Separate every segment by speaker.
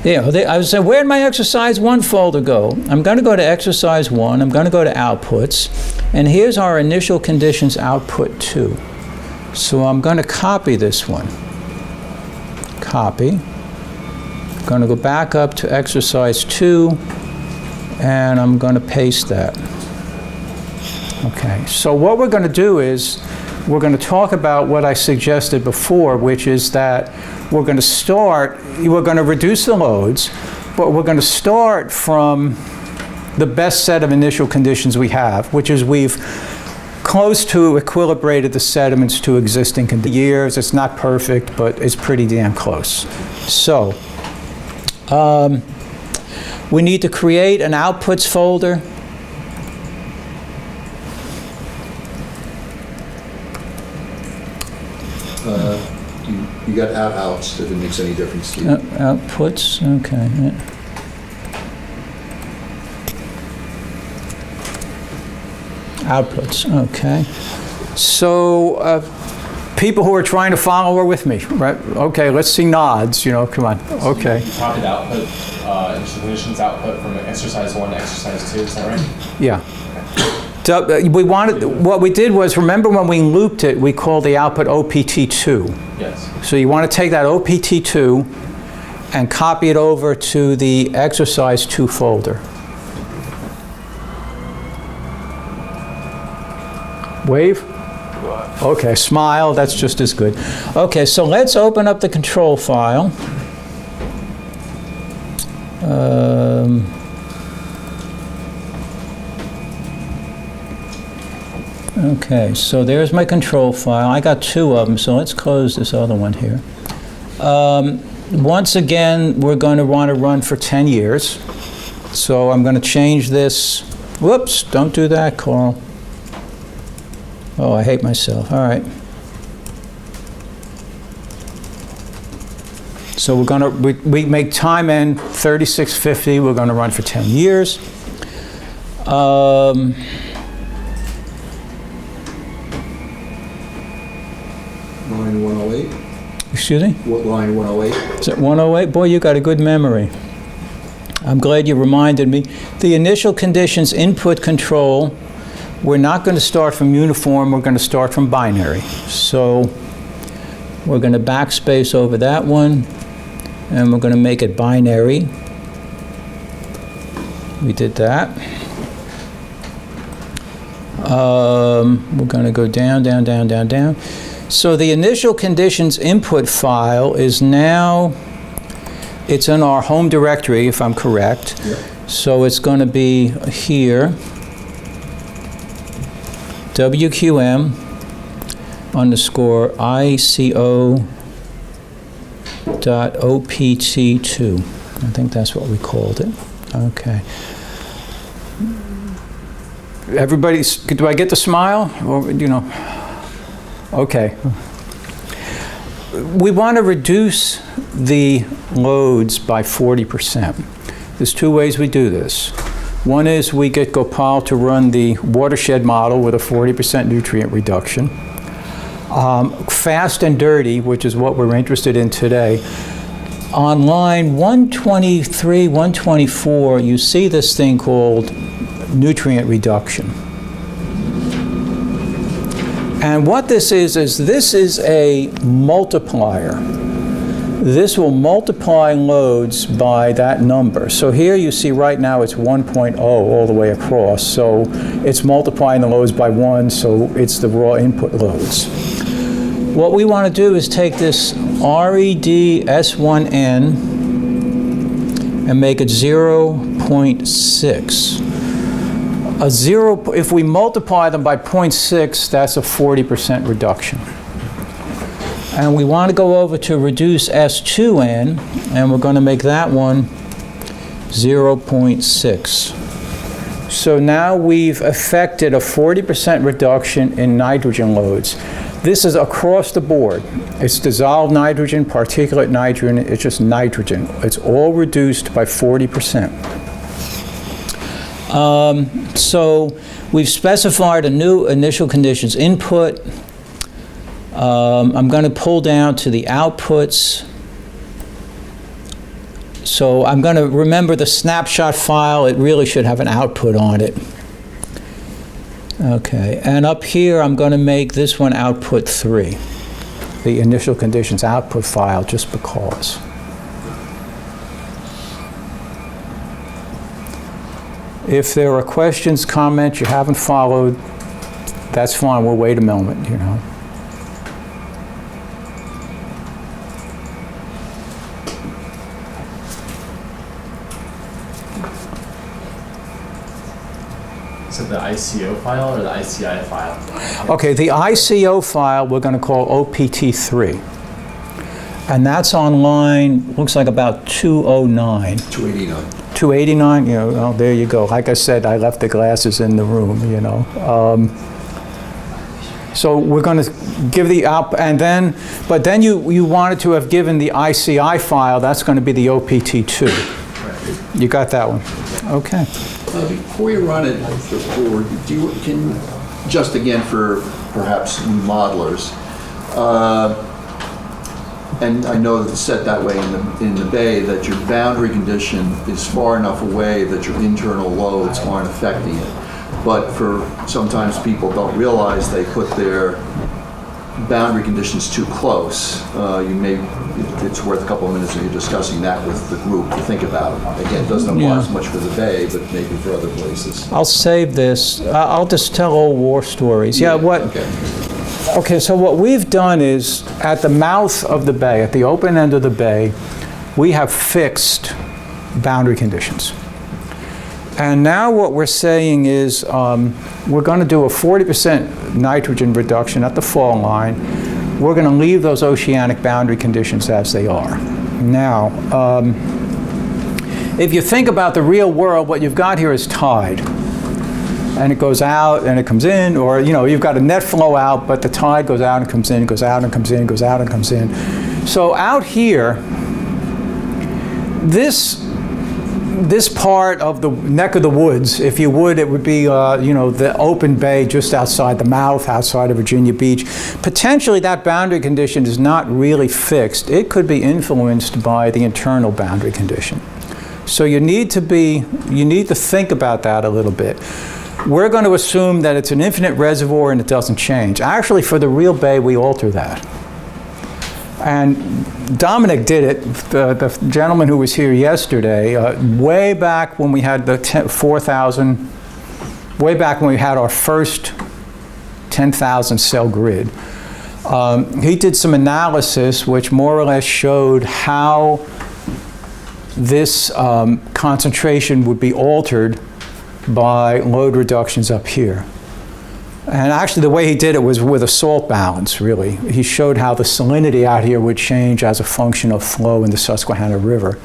Speaker 1: Yeah, I would say, where'd my exercise 1 folder go? I'm going to go to exercise 1. I'm going to go to outputs. And here's our initial conditions output 2. So I'm going to copy this one. Copy. I'm going to go back up to exercise 2. And I'm going to paste that. Okay, so what we're going to do is we're going to talk about what I suggested before, which is that we're going to reduce the loads, but we're going to start from the best set of initial conditions we have, which is we've close to equilibrated the sediments to existing years. It's not perfect, but it's pretty damn close. So, we need to create an outputs folder.
Speaker 2: You got outs if it makes any difference to you.
Speaker 1: Outputs, okay. Yeah. Outputs, okay. So, people who are trying to follow are with me, right? Okay, let's see nods, you know, come on, okay.
Speaker 3: You copied output, initial conditions output from exercise 1 to exercise 2, is that right?
Speaker 1: Yeah. So what we did was, remember when we looped it, we called the output OPT2.
Speaker 3: Yes.
Speaker 1: So you want to take that OPT2 and copy it over to the exercise 2 folder. Wave? Okay, smile, that's just as good. Okay, so let's open up the control file. Okay, so there's my control file. I got 2 of them, so let's close this other one here. Once again, we're going to want to run for 10 years. So I'm going to change this. Whoops, don't do that, Carl. Oh, I hate myself. All right. So we're going to, we make time end 3650. We're going to run for 10 years.
Speaker 2: Line 108.
Speaker 1: Excuse me?
Speaker 2: What line 108?
Speaker 1: Is it 108? Boy, you got a good memory. I'm glad you reminded me. The initial conditions input control, we're not going to start from uniform, we're going to start from binary. So we're going to backspace over that one, and we're going to make it binary. We did that. We're going to go down, down, down, down, down. So the initial conditions input file is now, it's in our home directory, if I'm correct.
Speaker 2: Yep.
Speaker 1: So it's going to be here, WQM underscore ICO dot OPT2. I think that's what we called it. Okay. Everybody, do I get the smile? Or, you know? Okay. We want to reduce the loads by 40%. There's 2 ways we do this. One is we get Gopal to run the watershed model with a 40% nutrient reduction. Fast and dirty, which is what we're interested in today. On line 123, 124, you see this thing called nutrient reduction. And what this is this is a multiplier. This will multiply loads by that number. So here you see right now it's 1.0 all the way across. So it's multiplying the loads by 1, so it's the raw input loads. What we want to do is take this RED S1N and make it 0.6. If we multiply them by 0.6, that's a 40% reduction. And we want to go over to reduce S2N, and we're going to make that one 0.6. So now we've affected a 40% reduction in nitrogen loads. This is across the board. It's dissolved nitrogen, particulate nitrogen, it's just nitrogen. It's all reduced by 40%. So we've specified a new initial conditions input. I'm going to pull down to the outputs. So I'm going to remember the snapshot file. It really should have an output on it. Okay, and up here I'm going to make this one output 3, the initial conditions output file, just because. If there are questions, comments you haven't followed, that's fine. We'll wait a moment, you know.
Speaker 3: So the ICO file or the ICI file?
Speaker 1: Okay, the ICO file we're going to call OPT3. And that's on line, looks like about 209.
Speaker 2: 289.
Speaker 1: 289, you know, well, there you go. Like I said, I left the glasses in the room, you know. So we're going to give the but then you wanted to have given the ICI file, that's going to be the OPT2. You got that one? Okay.
Speaker 2: Before you run it forward, can just again for perhaps new modelers, and I know that it's set that way in the bay, that your boundary condition is far enough away that your internal loads aren't affecting it. But sometimes people don't realize they put their boundary conditions too close. It's worth a couple of minutes of you discussing that with the group to think about. Again, it doesn't apply as much for the bay, but maybe for other places.
Speaker 1: I'll save this. I'll just tell old war stories. Okay, so what we've done is, at the mouth of the bay, at the open end of the bay, we have fixed boundary conditions. And now what we're saying is we're going to do a 40% nitrogen reduction at the fall line. We're going to leave those oceanic boundary conditions as they are. Now, if you think about the real world, what you've got here is tide. And it goes out and it comes in, or you've got a net flow out, but the tide goes out and comes in, goes out and comes in, goes out and comes in. So out here, this part of the neck of the woods, if you would, it would be the open bay just outside the mouth, outside of Virginia Beach. Potentially that boundary condition is not really fixed. It could be influenced by the internal boundary condition. So you need to think about that a little bit. We're going to assume that it's an infinite reservoir and it doesn't change. Actually, for the real bay, we alter that. And Dominic did it, the gentleman who was here yesterday, way back when we had the 4,000, way back when we had our first 10,000 cell grid. He did some analysis which more or less showed how this concentration would be altered by load reductions up here. And actually the way he did it was with a salt balance, really. He showed how the salinity out here would change as a function of flow in the Susquehanna River.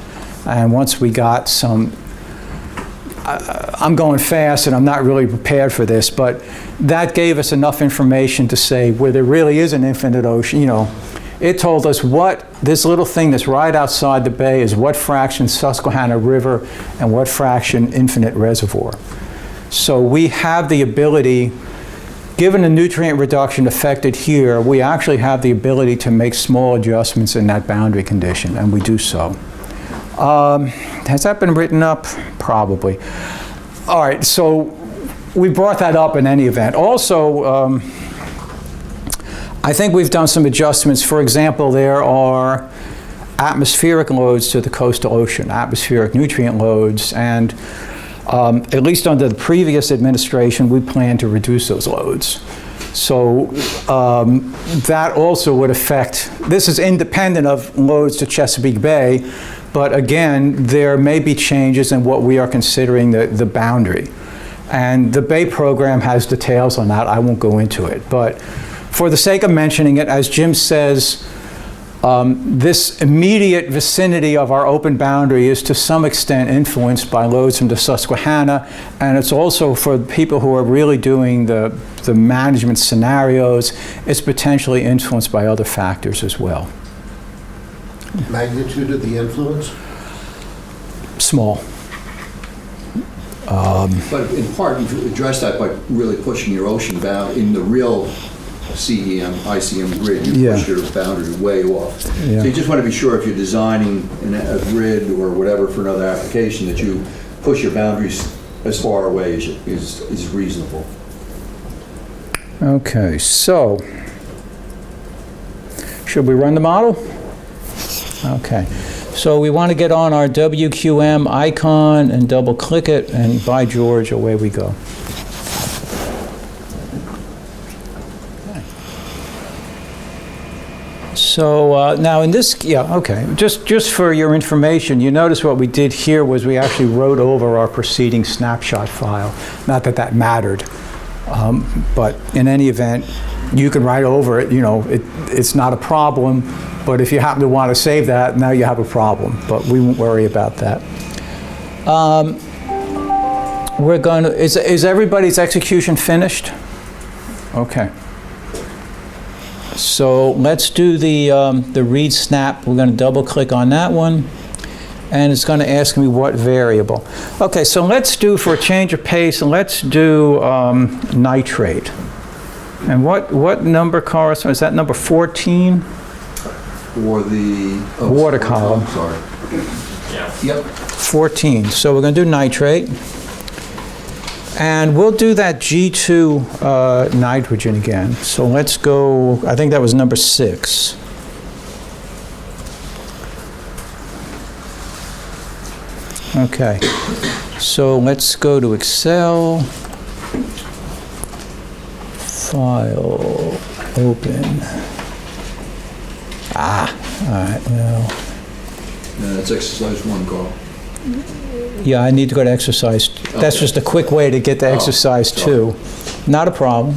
Speaker 1: And once we got some, I'm going fast and I'm not really prepared for this, but that gave us enough information to say where there really is an infinite ocean, it told us what this little thing that's right outside the bay is what fraction Susquehanna River and what fraction infinite reservoir. So we have the ability, given the nutrient reduction affected here, we actually have the ability to make small adjustments in that boundary condition, and we do so. Has that been written up? Probably. All right, so we brought that up in any event. Also, I think we've done some adjustments. For example, there are atmospheric loads to the coastal ocean, atmospheric nutrient loads, and at least under the previous administration, we plan to reduce those loads. So that also would affect, this is independent of loads to Chesapeake Bay, but again, there may be changes in what we are considering the boundary. And the Bay program has details on that. I won't go into it. But for the sake of mentioning it, as Jim says, this immediate vicinity of our open boundary is to some extent influenced by loads from the Susquehanna, and it's also for people who are really doing the management scenarios, it's potentially influenced by other factors as well.
Speaker 4: Magnitude of the influence?
Speaker 1: Small.
Speaker 2: But in part, you address that by really pushing your ocean bound in the real CEM, ICM grid, you
Speaker 1: Yeah.
Speaker 2: push your boundary way off.
Speaker 1: Yeah.
Speaker 2: So you just want to be sure if you're designing a grid or whatever for another application, that you push your boundaries as far away as is reasonable.
Speaker 1: Okay, so, should we run the model? Okay, so we want to get on our WQM icon and double click it, and by George, away we go. So now in this, yeah, okay, just for your information, you notice what we did here was we actually wrote over our preceding snapshot file. Not that that mattered, but in any event, you can write over it, you know, it's not a problem, but if you happen to want to save that, now you have a problem, but we won't worry about that. We're going to, is everybody's execution finished? Okay. So let's do the read snap. We're going to double click on that one, and it's going to ask me what variable. Okay, so let's do, for a change of pace, let's do nitrate. And what number corresponds? Is that number 14?
Speaker 2: For the
Speaker 1: Water column.
Speaker 2: I'm sorry.
Speaker 3: Yeah.
Speaker 2: Yep.
Speaker 1: 14. So we're going to do nitrate. And we'll do that G2 nitrogen again. So let's go, I think that was number 6. Okay, so let's go to Excel, File, Open. All right, well.
Speaker 2: That's exercise 1, Carl.
Speaker 1: Yeah, I need to go to exercise. That's
Speaker 2: Okay.
Speaker 1: just a quick way to get to exercise 2. Not a problem.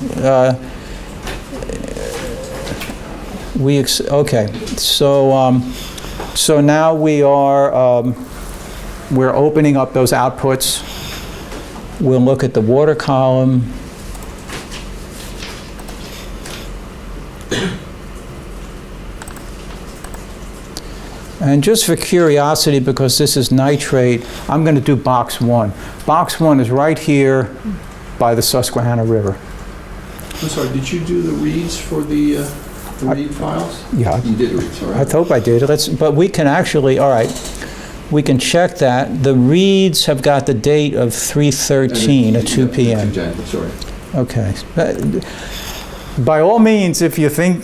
Speaker 1: Okay, so now we are, we're opening up those outputs. We'll look at the water column. And just for curiosity, because this is nitrate, I'm going to do box 1. Box 1 is right here by the Susquehanna River.
Speaker 2: I'm sorry, did you do the reads for the read files?
Speaker 1: Yeah,
Speaker 2: You did reads, all
Speaker 1: I
Speaker 2: right.
Speaker 1: hope I did. But we can actually, all right, we can check that. The reads have got the date of 3/13 at 2 p.m.
Speaker 2: Exactly, sorry.
Speaker 1: Okay. By all means, if you think,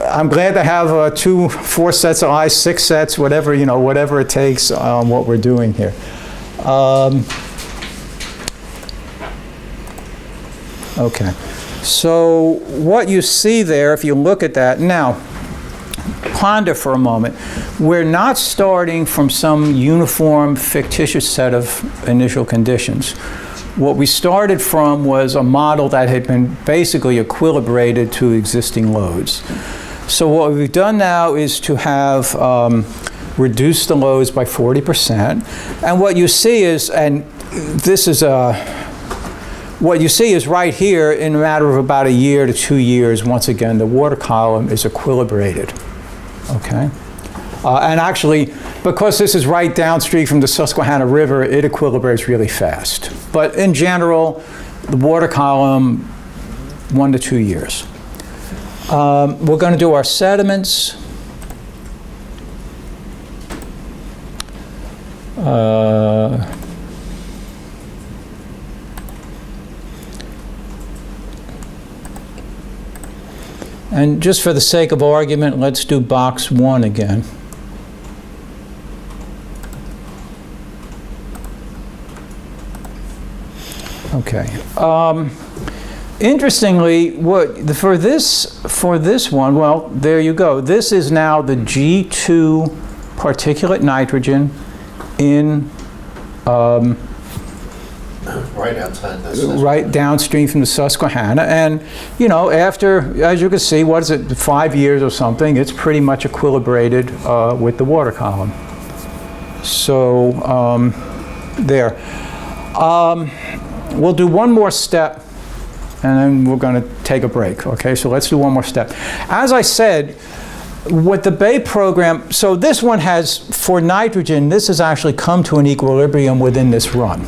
Speaker 1: I'm glad to have 4 sets of eyes, 6 sets, whatever, you know, whatever it takes on what we're doing here. Okay. So what you see there, if you look at that, now, ponder for a moment. We're not starting from some uniform, fictitious set of initial conditions. What we started from was a model that had been basically equilibrated to existing loads. So what we've done now is to have reduced the loads by 40%. And what you see is, and this is what you see is right here, in a matter of about a year to 2 years, once again, the water column is equilibrated. Okay? And actually, because this is right downstream from the Susquehanna River, it equilibrates really fast. But in general, the water column, 1 to 2 years. We're going to do our sediments. And just for the sake of argument, let's do box 1 again. Okay. Interestingly, for this one, well, there you go. This is now the G2 particulate nitrogen in
Speaker 4: Right outside this.
Speaker 1: right downstream from the Susquehanna. And, you know, after, as you can see, what is it, 5 years or something, it's pretty much equilibrated with the water column. So, there. We'll do one more step, and then we're going to take a break, okay? So let's do one more step. As I said, with the Bay program, so this one has, for nitrogen, this has actually come to an equilibrium within this run.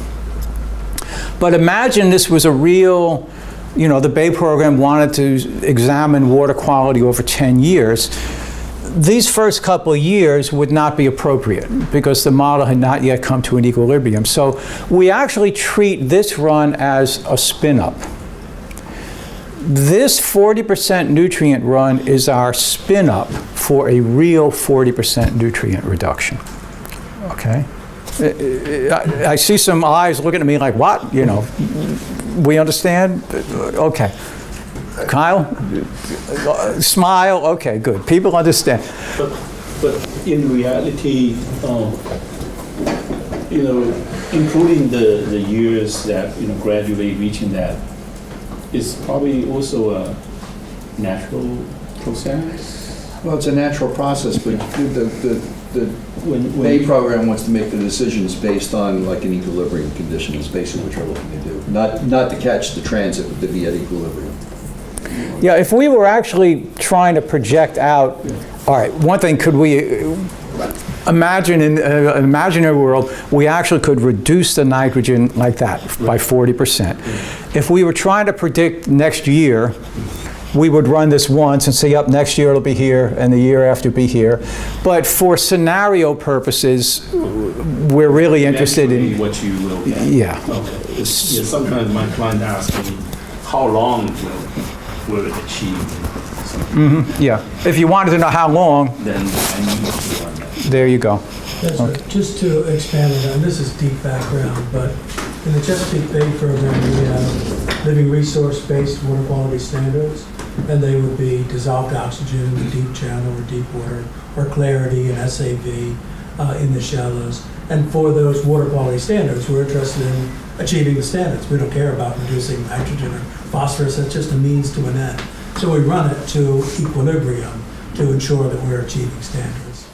Speaker 1: But imagine this was a real the Bay program wanted to examine water quality over 10 years, these first couple of years would not be appropriate because the model had not yet come to an equilibrium. So we actually treat this run as a spin-up. This 40% nutrient run is our spin-up for a real 40% nutrient reduction. Okay? I see some eyes looking at me like, what? We understand? Okay. Kyle? Smile? Okay, good. People understand.
Speaker 5: But in reality, including the years that, gradually reaching that, is probably also a natural process.
Speaker 2: Well, it's a natural process, but the
Speaker 5: When
Speaker 2: Bay program wants to make the decisions based on like an equilibrium condition is basically what you're looking to do. Not to catch the transit, but to be at equilibrium.
Speaker 1: Yeah, if we were actually trying to project out, all right, one thing, could we imagine in an imaginary world, we actually could reduce the nitrogen like that by 40%. If we were trying to predict next year, we would run this once and say, up next year it'll be here, and the year after be here. But for scenario purposes, we're really interested in
Speaker 5: what you will get.
Speaker 1: Yeah.
Speaker 5: Okay. Yeah, sometimes my client asks me, how long will it achieve?
Speaker 1: Yeah. If you wanted to know how long,
Speaker 5: Then I need to run that.
Speaker 1: there you go.
Speaker 6: That's right. Just to expand on that, and this is deep background, but in the Chesapeake Bay program, we have living resource-based water quality standards, and they would be dissolved oxygen in the deep channel or deep water, or clarity and SAV in the shallows. And for those water quality standards, we're interested in achieving the standards. We don't care about reducing nitrogen or phosphorus. That's just a means to an end. So we run it to equilibrium to ensure that we're achieving standards.